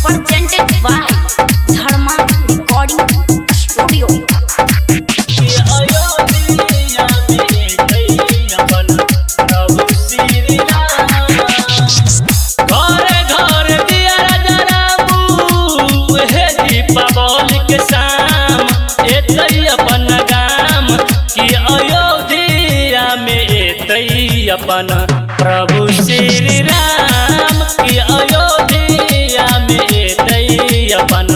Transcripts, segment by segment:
presented by Dharma Recording Studio। अपन प्रभु श्री राम की अयोध्या में एतई अपन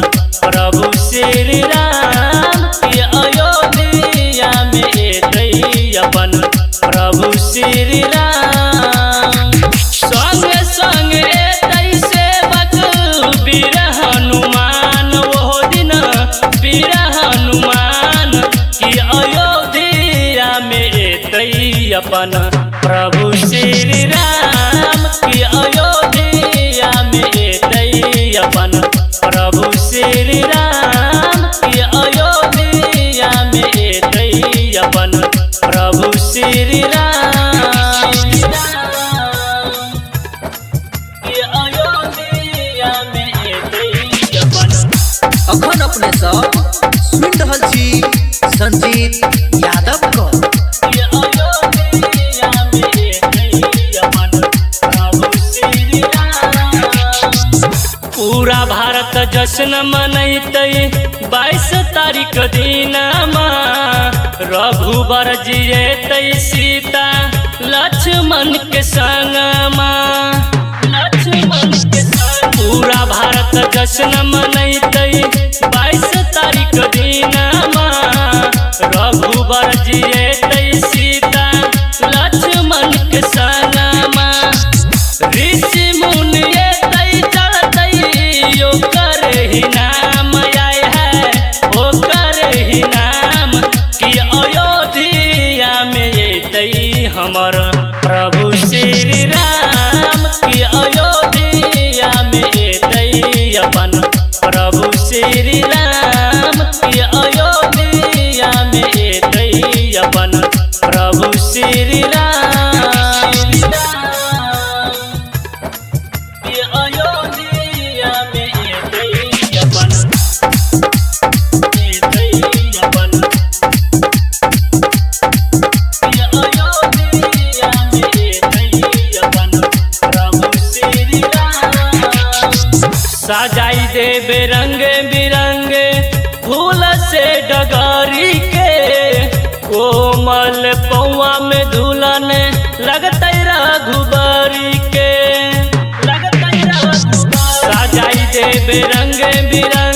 प्रभु श्री राम की अयोध्या में एतई अपन प्रभु श्री राम संग संग एतई सेवक वीर हनुमान वो दिन वीर हनुमान की अयोध्या में एतई अपन प्रभु श्री राम की अयोध्या में एतई अपन प्रभु श्री राम की अयोध्या में एतई अपन प्रभु श्री राम की अयोध्या में एतई अपन। अखन अपने सब सुन रहल छी संजीत यादव को। पूरा भारत जश्न मनैतई 22 तारीख दिनमा रघुबर जियतई सीता लक्ष्मण के संगमा पूरा भारत जश्न मनैतई 22 तारीख दिनमा रघुबर जियतई सीता लक्ष्मण के संगमा ऋषि मुनि ही नाम आए है ओकर ही नाम कि अयोध्या में एतई हमर प्रभु श्री राम की अयोध्या में एतई अपन प्रभु श्री राम की अयोध्या में एतई अपन प्रभु श्री राम की अयोध्या में सजाई देवे रंग बिरंगे फूल से डगारी के कोमल पौआ में दुल्हन लगते रघुबरी के सजाई देवे रंग बिरंग